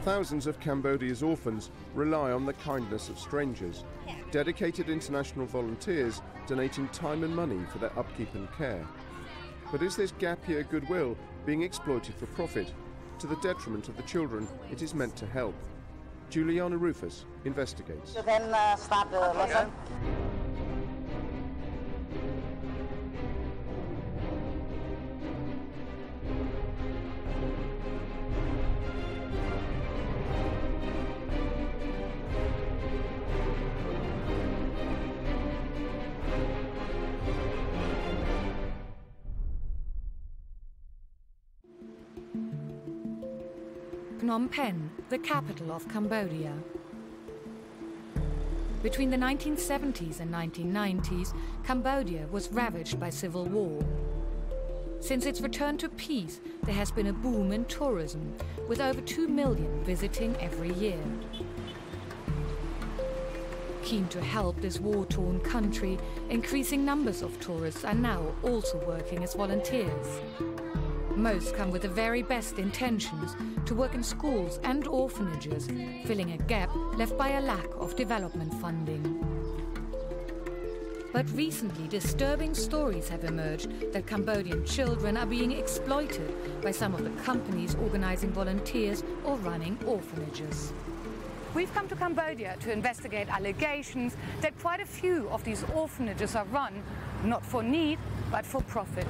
Thousands of Cambodia's orphans rely on the kindness of strangers, dedicated international volunteers donating time and money for their upkeep and care. But is this gap year goodwill being exploited for profit, to the detriment of the children it is meant to help? Juliana Ruhfus investigates. You can start the lesson. Phnom Penh, the capital of Cambodia. Between the 1970s and 1990s, Cambodia was ravaged by civil war. Since its return to peace, there has been a boom in tourism, with over 2 million visiting every year. Keen to help this war-torn country, increasing numbers of tourists are now also working as volunteers. Most come with the very best intentions to work in schools and orphanages, filling a gap left by a lack of development funding. But recently, disturbing stories have emerged that Cambodian children are being exploited by some of the companies organizing volunteers or running orphanages. We've come to Cambodia to investigate allegations that quite a few of these orphanages are run not for need, but for profit.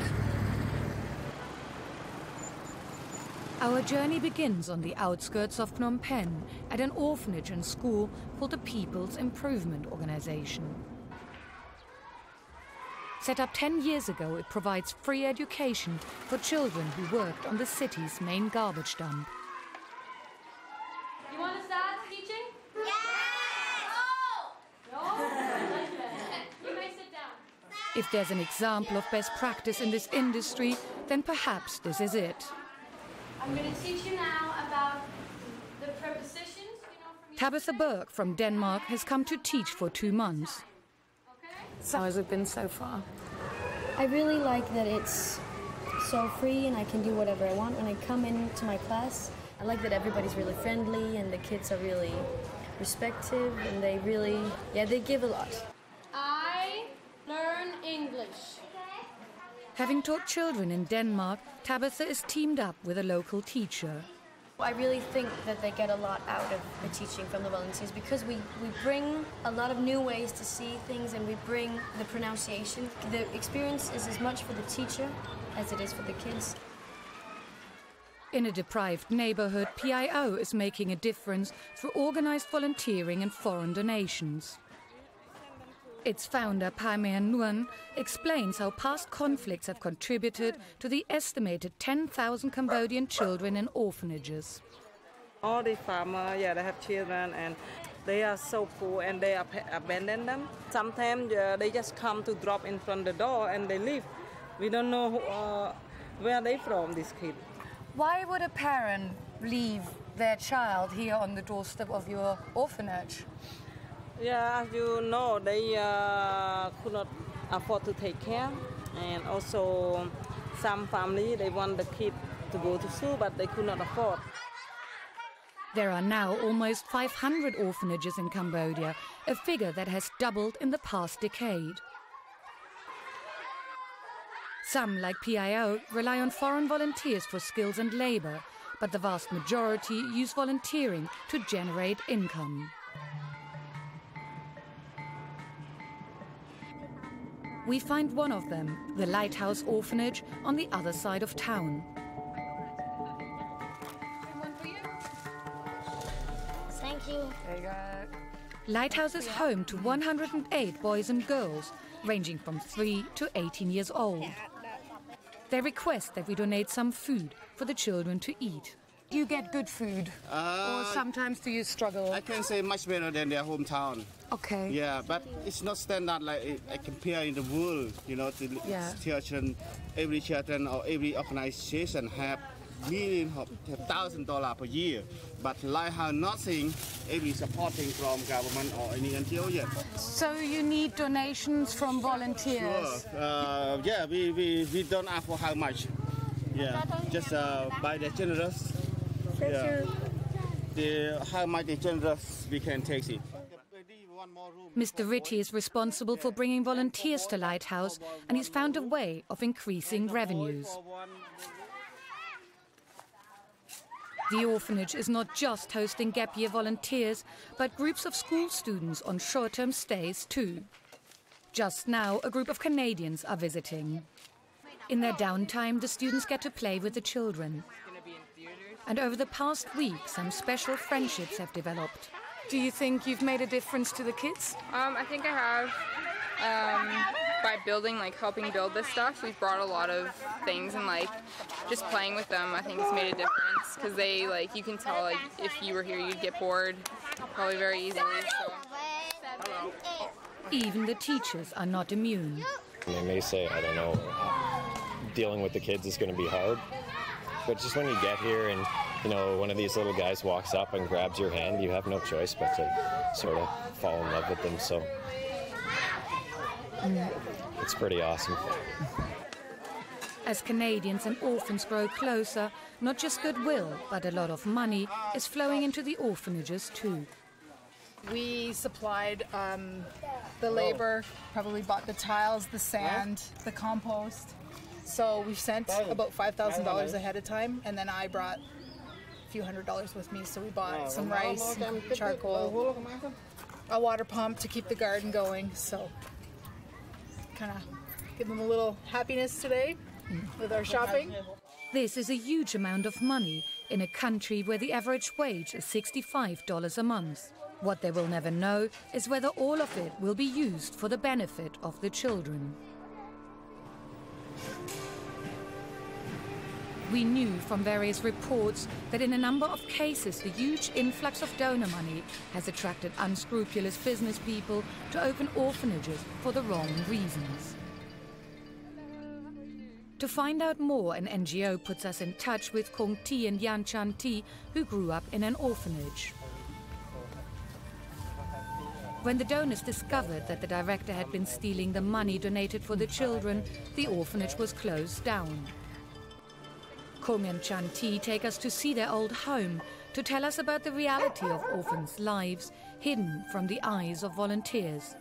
Our journey begins on the outskirts of Phnom Penh at an orphanage and school called the People's Improvement Organization. Set up 10 years ago, it provides free education for children who worked on the city's main garbage dump. You want to start teaching? Yes! No? No? You may sit down. If there's an example of best practice in this industry, then perhaps this is it. I'm going to teach you now about the prepositions. Tabitha Berg from Denmark has come to teach for 2 months. Okay? How has it been so far? I really like that it's so free and I can do whatever I want when I come into my class. I like that everybody's really friendly and the kids are really respectful and they really, they give a lot. I learn English. Having taught children in Denmark, Tabitha is teamed up with a local teacher. I really think that they get a lot out of the teaching from the volunteers because we bring a lot of new ways to see things and we bring the pronunciation. The experience is as much for the teacher as it is for the kids. In a deprived neighborhood, PIO is making a difference through organized volunteering and foreign donations. Its founder, Paimean Nguyen, explains how past conflicts have contributed to the estimated 10,000 Cambodian children in orphanages. All the farmers, they have children and they are so poor and they abandon them. Sometimes they just come to drop in front of the door and they leave. We don't know where they from, these kids. Why would a parent leave their child here on the doorstep of your orphanage? Yeah, as you know, they could not afford to take care. And also, some family, they want the kid to go to school, but they could not afford. There are now almost 500 orphanages in Cambodia, a figure that has doubled in the past decade. Some, like PIO, rely on foreign volunteers for skills and labor, but the vast majority use volunteering to generate income. We find one of them, the Lighthouse Orphanage, on the other side of town. Thank you. There you go. Lighthouse is home to 108 boys and girls, ranging from 3 to 18 years old. They request that we donate some food for the children to eat. Do you get good food? Or sometimes do you struggle? I can say much better than their hometown. Okay. Yeah, but it's not standard like I compare in the world, you know, children, every children or every organization have millions of $1,000 per year. But Lighthouse nothing, every supporting from government or any NGO yet. So you need donations from volunteers? Sure. Yeah, we don't ask for how much. Yeah, just by the generous. Thank you. how much generous we can take it. Mr. Ritty is responsible for bringing volunteers to Lighthouse, and he's found a way of increasing revenues. The orphanage is not just hosting gap year volunteers, but groups of school students on short-term stays too. Just now, a group of Canadians are visiting. In their downtime, the students get to play with the children. And over the past week, some special friendships have developed. Do you think you've made a difference to the kids? I think I have. By building, helping build this stuff, we've brought a lot of things, and just playing with them, I think, has made a difference. Because they, you can tell, if you were here, you'd get bored probably very easily. So. Even the teachers are not immune. They may say, I don't know, dealing with the kids is going to be hard. But just when you get here and, one of these little guys walks up and grabs your hand, you have no choice but to sort of fall in love with them. So it's pretty awesome. As Canadians and orphans grow closer, not just goodwill, but a lot of money is flowing into the orphanages too. We supplied the labor, probably bought the tiles, the sand, the compost. So we've sent about $5,000 ahead of time, and then I brought a few $100s with me. So we bought some rice, some charcoal, a water pump to keep the garden going. So kind of give them a little happiness today with our shopping. This is a huge amount of money in a country where the average wage is $65 a month. What they will never know is whether all of it will be used for the benefit of the children. We knew from various reports that in a number of cases the huge influx of donor money has attracted unscrupulous business people to open orphanages for the wrong reasons. To find out more, an NGO puts us in touch with Kong Ti and Yan Chan Ti, who grew up in an orphanage. When the donors discovered that the director had been stealing the money donated for the children, the orphanage was closed down. Kong and Chan Ti take us to see their old home, to tell us about the reality of orphans' lives, hidden from the eyes of volunteers.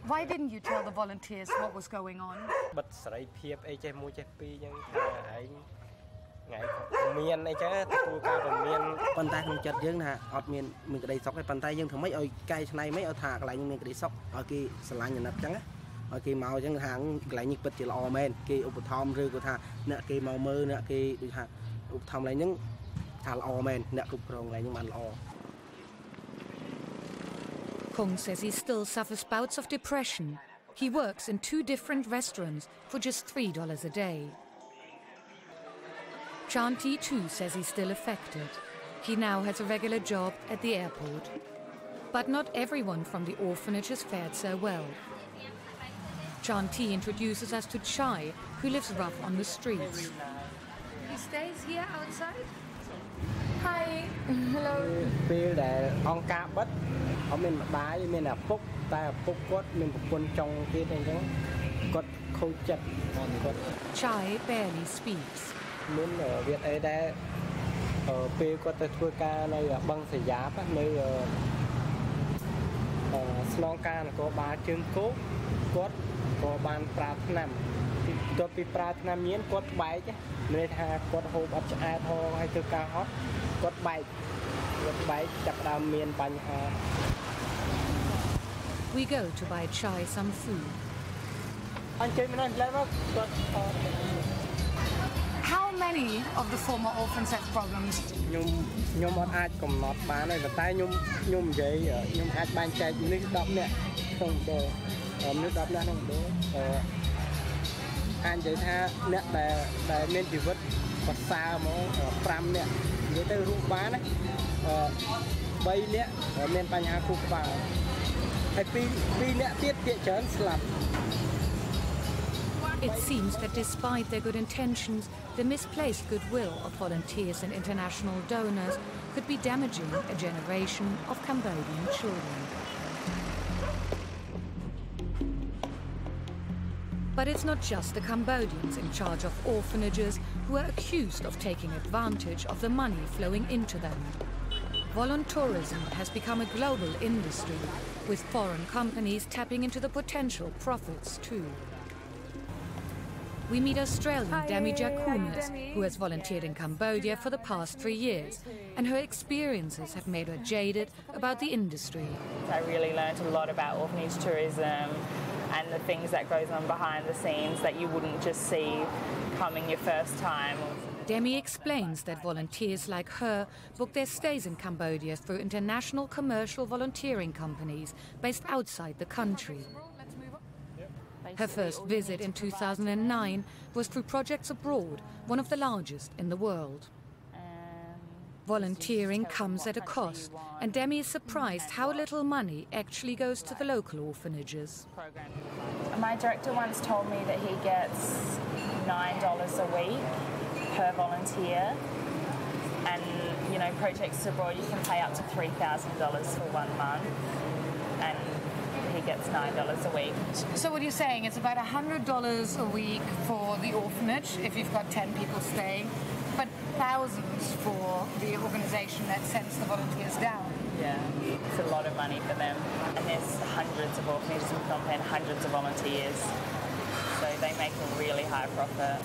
Why didn't you tell the volunteers what was going on? Kong says he still suffers bouts of depression. He works in 2 different restaurants for just $3 a day. Chan Ti too says he's still affected. He now has a regular job at the airport. But not everyone from the orphanage has fared so well. Chan Ti introduces us to Chai, who lives rough on the streets. He stays here outside? Hi. Hello. Chai barely speaks. We go to buy Chai some food. How many of the former orphans have problems? It seems that despite their good intentions, the misplaced goodwill of volunteers and international donors could be damaging a generation of Cambodian children. But it's not just the Cambodians in charge of orphanages who are accused of taking advantage of the money flowing into them. Voluntourism has become a global industry, with foreign companies tapping into the potential profits too. We meet Australian Demi Jakunas, who has volunteered in Cambodia for the past 3 years, and her experiences have made her jaded about the industry. I really learned a lot about orphanage tourism and the things that goes on behind the scenes that you wouldn't just see coming your first time. Demi explains that volunteers like her book their stays in Cambodia through international commercial volunteering companies based outside the country. Her first visit in 2009 was through Projects Abroad, one of the largest in the world. Volunteering comes at a cost, and Demi is surprised how little money actually goes to the local orphanages. My director once told me that he gets $9 a week per volunteer, and you know, Projects Abroad, you can pay up to $3,000 for 1 month, and he gets $9 a week. So what you're saying, it's about $100 a week for the orphanage if you've got 10 people staying, but thousands for the organisation that sends the volunteers down. Yeah, it's a lot of money for them, and there's hundreds of orphanages in Phnom Penh, hundreds of volunteers, so they make a really high profit.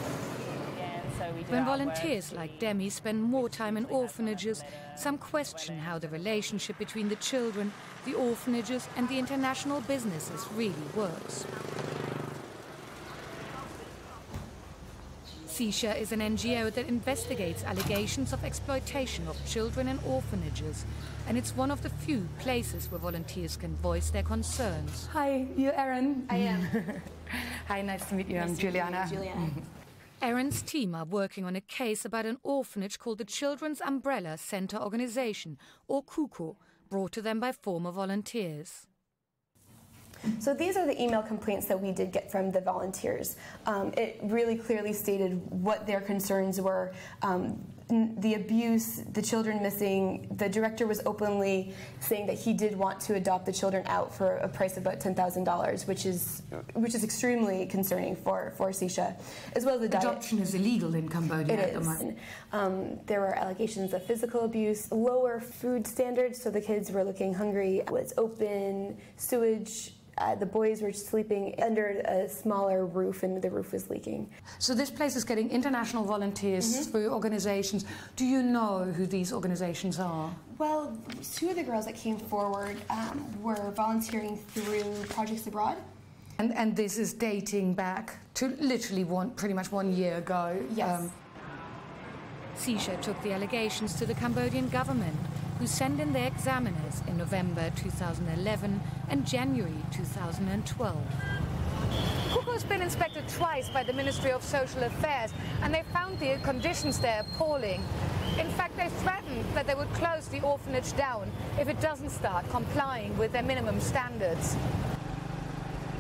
When volunteers like Demi spend more time in orphanages, some question how the relationship between the children, the orphanages and the international businesses really works. Sisha is an NGO that investigates allegations of exploitation of children in orphanages, and it's one of the few places where volunteers can voice their concerns. Hi, you're Erin? I am. Hi, nice to meet you. I'm Juliana. Erin's team are working on a case about an orphanage called the Children's Umbrella Center Organization, or CUCO, brought to them by former volunteers. So these are the email complaints that we did get from the volunteers. It really clearly stated what their concerns were. The abuse, the children missing. The director was openly saying that he did want to adopt the children out for a price of about $10,000, which is extremely concerning for Sisha, as well as the diet. Adoption is illegal in Cambodia at the moment. There were allegations of physical abuse, lower food standards, so the kids were looking hungry. It was open sewage. The boys were sleeping under a smaller roof, and the roof was leaking. So this place is getting international volunteers through organizations. Do you know who these organizations are? Well, 2 of the girls that came forward were volunteering through Projects Abroad. And this is dating back to literally pretty much 1 year ago. Yes. Sisha took the allegations to the Cambodian government, who sent in their examiners in November 2011 and January 2012. Cuckoo's been inspected twice by the Ministry of Social Affairs, and they found the conditions there appalling. In fact, they threatened that they would close the orphanage down if it doesn't start complying with their minimum standards.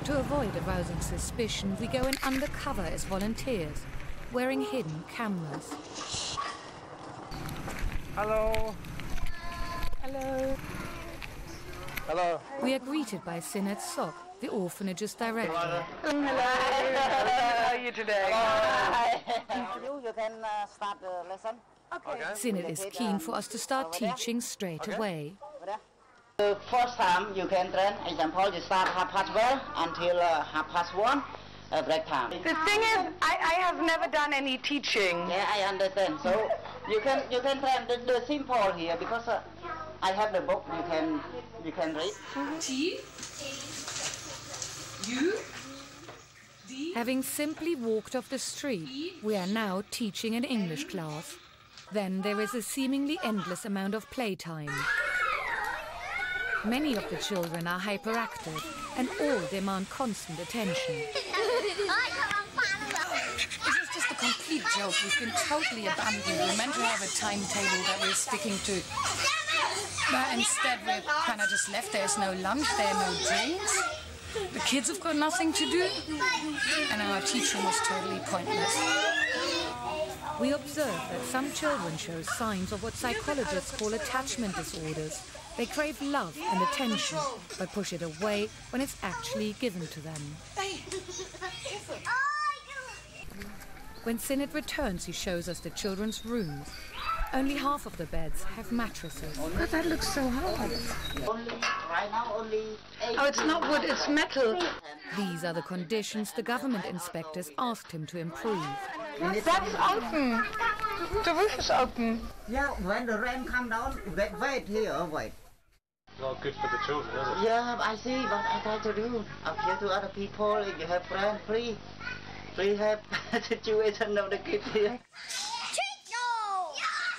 To avoid arousing suspicion, we go in undercover as volunteers, wearing hidden cameras. Hello. Hello. Hello. We are greeted by Sinet Sok, the orphanage's director. Hello. How are you today? You can start the lesson. Okay. Sinet is keen for us to start teaching straight away. The first time you can train, example, you start 1:30 until 1:30. Break time. The thing is, I have never done any teaching. Yeah, I understand. So you can train the simple here because I have the book. You can read. T. U. D. Having simply walked off the street, we are now teaching an English class. Then there is a seemingly endless amount of playtime. Many of the children are hyperactive and all demand constant attention. This is just a complete We joke, we've been totally abandoned. We're meant to have a timetable that we're sticking to. But instead we're kind of just left. There's no lunch, there are no drinks. The kids have got nothing to do. And our teaching was totally pointless. We observe that some children show signs of what psychologists call attachment disorders. They crave love and attention, but push it away when it's actually given to them. When Sinet returns, he shows us the children's rooms. Only half of the beds have mattresses. But that looks so hard. Oh, it's not wood, it's metal. These are the conditions the government inspectors asked him to improve. That's open. The roof is open. Yeah, when the rain comes down, wait here, wait. Not good for the children, is it? Yeah, I see, but I try to do. Appeal to other people, if you have friends, please help situation of the kids here.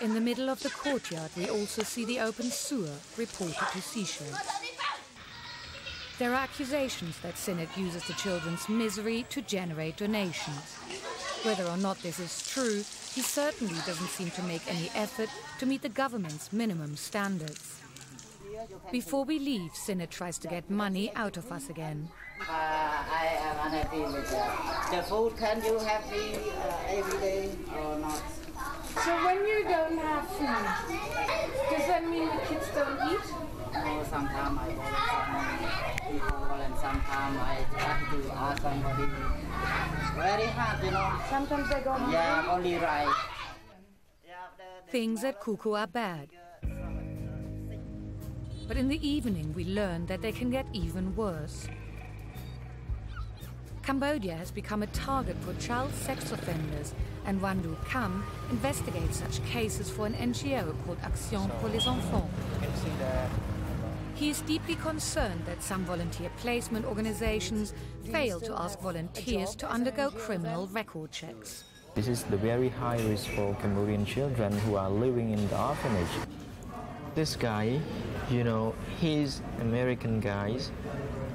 In the middle of the courtyard, we also see the open sewer reported to Seychelles. There are accusations that Sinet uses the children's misery to generate donations. Whether or not this is true, he certainly doesn't seem to make any effort to meet the government's minimum standards. Before we leave, Sinet tries to get money out of us again. I am unhappy with the food. Can you have me every day or not? So when you don't have food, does that mean the kids don't eat? No, sometimes I go with some people and sometimes I have to ask somebody. Very hard, you know. Sometimes they go hungry? Yeah, only rice. Things at Kuku are bad. But in the evening, we learn that they can get even worse. Cambodia has become a target for child sex offenders, and Wandu Kam investigates such cases for an NGO called Action pour les Enfants. He is deeply concerned that some volunteer placement organizations fail to ask volunteers to undergo criminal record checks. This is the very high risk for Cambodian children who are living in the orphanage. This guy, you know, he's American guy,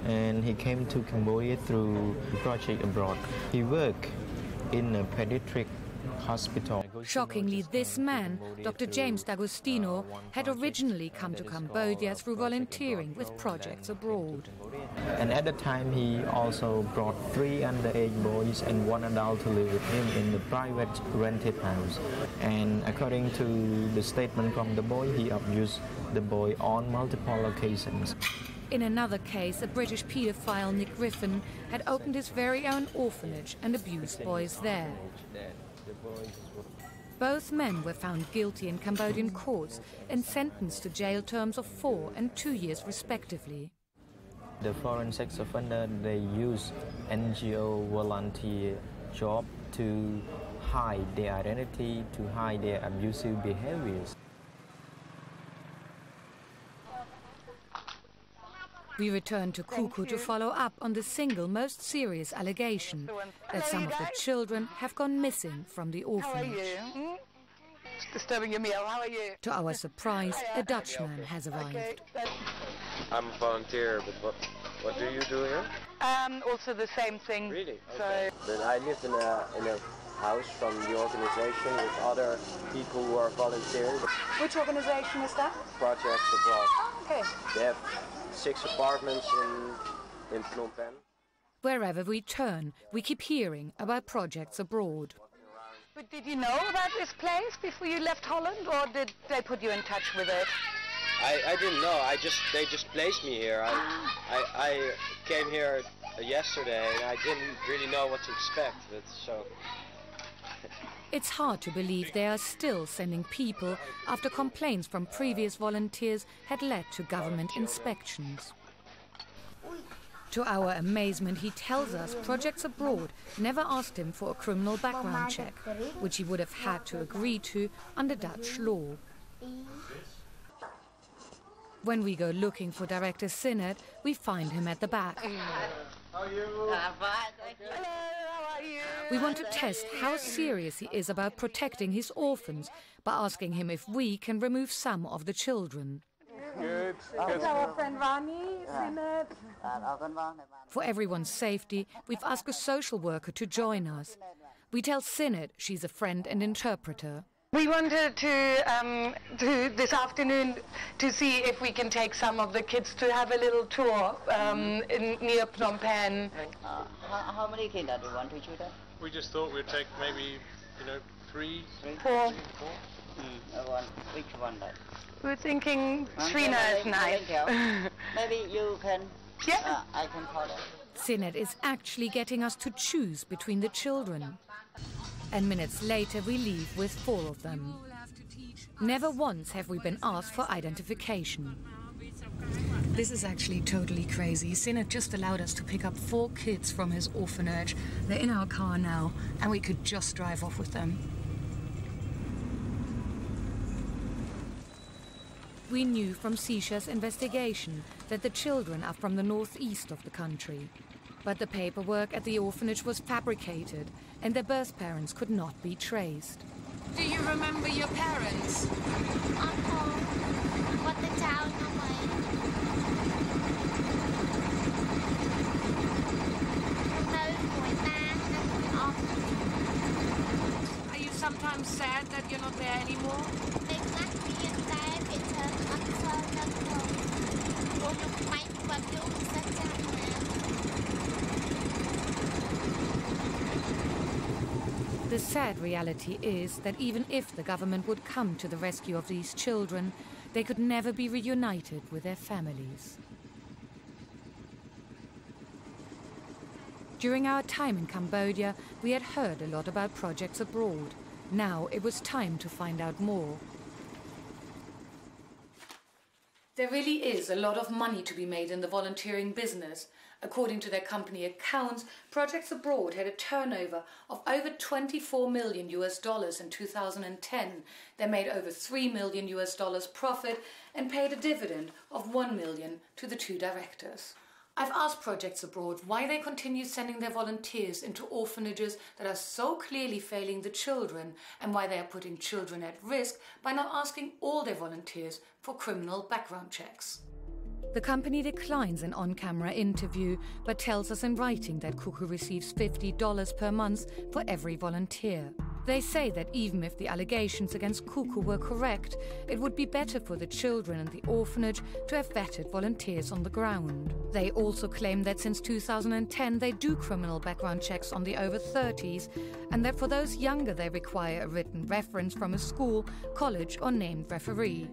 and he came to Cambodia through the project abroad. He worked in a pediatric hospital. Shockingly, this man, Dr. James D'Agostino, had originally come to Cambodia through volunteering with projects abroad. And at the time, he also brought 3 underage boys and 1 adult to live with him in the private rented house. And according to the statement from the boy, he abused the boy on multiple occasions. In another case, a British paedophile, Nick Griffin, had opened his very own orphanage and abused boys there. Both men were found guilty in Cambodian courts and sentenced to jail terms of 4 and 2 years respectively. The foreign sex offender, they use NGO volunteer job to hide their identity, to hide their abusive behaviors. We return to Kuku to follow up on the single most serious allegation that some of the children have gone missing from the orphanage. Disturbing your meal. How are you? To our surprise, a Dutchman has arrived. I'm a volunteer, but what do you do here? Also the same thing. Really? Okay. But I live in a house from the organization with other people who are volunteering. Which organization is that? Projects abroad. Oh, okay. They have 6 apartments in Phnom Penh. Wherever we turn, we keep hearing about projects abroad. But did you know about this place before you left Holland, or did they put you in touch with it? I didn't know. They just placed me here. I came here yesterday and I didn't really know what to expect. So. It's hard to believe they are still sending people after complaints from previous volunteers had led to government inspections. To our amazement, he tells us projects abroad never asked him for a criminal background check, which he would have had to agree to under Dutch law. When we go looking for Director Sinet, we find him at the back. How are you? I'm fine, thank you. Hello, how are you? We want to test how serious he is about protecting his orphans by asking him if we can remove some of the children. Good. It's our friend Rani, Sinet. For everyone's safety, we've asked a social worker to join us. We tell Sinead she's a friend and interpreter. We wanted to this afternoon to see if we can take some of the kids to have a little tour near Phnom Penh. How many kids do you want to shoot at? We just thought we'd take maybe, 3, 4. Which one? We're thinking Srina is nice. Maybe you can. Yeah. I can call it. Sinead is actually getting us to choose between the children. And minutes later we leave with 4 of them. Never once have we been asked for identification. This is actually totally crazy. Sinead just allowed us to pick up 4 kids from his orphanage. They're in our car now, and we could just drive off with them. We knew from Sisha's investigation that the children are from the northeast of the country. But the paperwork at the orphanage was fabricated, and their birth parents could not be traced. Do you remember your parents? Are you sometimes sad that you're not there anymore? The sad reality is that even if the government would come to the rescue of these children, they could never be reunited with their families. During our time in Cambodia, we had heard a lot about projects abroad. Now it was time to find out more. There really is a lot of money to be made in the volunteering business. According to their company accounts, Projects Abroad had a turnover of over $24 million in 2010. They made over $3 million profit and paid a dividend of $1 million to the 2 directors. I've asked Projects Abroad why they continue sending their volunteers into orphanages that are so clearly failing the children, and why they are putting children at risk by not asking all their volunteers for criminal background checks. The company declines an on-camera interview, but tells us in writing that Cuckoo receives $50 per month for every volunteer. They say that even if the allegations against Cuckoo were correct, it would be better for the children and the orphanage to have vetted volunteers on the ground. They also claim that since 2010 they do criminal background checks on the over 30s, and that for those younger they require a written reference from a school, college or named referee.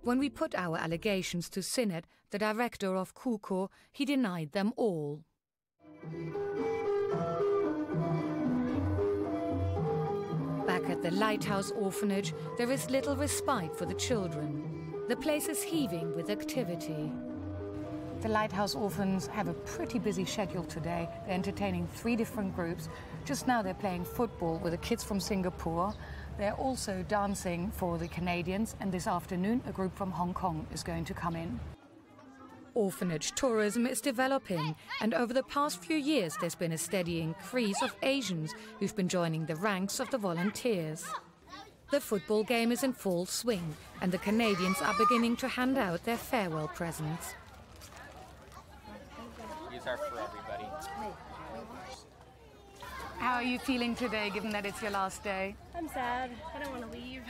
When we put our allegations to Sinead, the director of Cuckoo, he denied them all. Back at the Lighthouse Orphanage, there is little respite for the children. The place is heaving with activity. The Lighthouse Orphans have a pretty busy schedule today. They're entertaining 3 different groups. Just now they're playing football with the kids from Singapore. They're also dancing for the Canadians, and this afternoon a group from Hong Kong is going to come in. Orphanage tourism is developing, and over the past few years there's been a steady increase of Asians who've been joining the ranks of the volunteers. The football game is in full swing, and the Canadians are beginning to hand out their farewell presents. These are for everybody. How are you feeling today, given that it's your last day? I'm sad. I don't want to leave.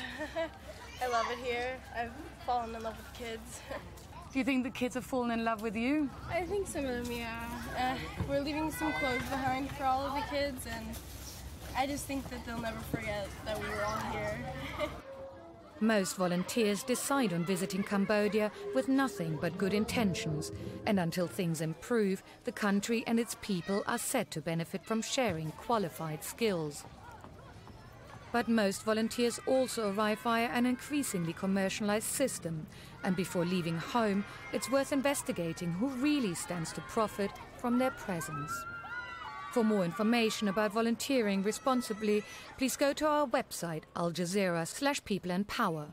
I love it here. I've fallen in love with kids. Do you think the kids have fallen in love with you? I think some of them, yeah. We're leaving some clothes behind for all of the kids, and I just think that they'll never forget that we were all here. Most volunteers decide on visiting Cambodia with nothing but good intentions, and until things improve, the country and its people are set to benefit from sharing qualified skills. But most volunteers also arrive via an increasingly commercialized system, and before leaving home, it's worth investigating who really stands to profit from their presence. For more information about volunteering responsibly, please go to our website, Jazeera/People and Power.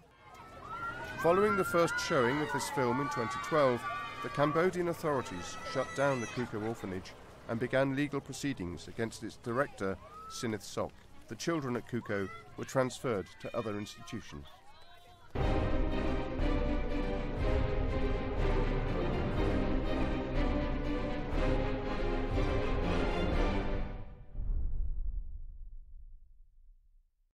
Following the first showing of this film in 2012, the Cambodian authorities shut down the Cuckoo orphanage and began legal proceedings against its director, Sinith Sok. The children at Cuckoo were transferred to other institutions.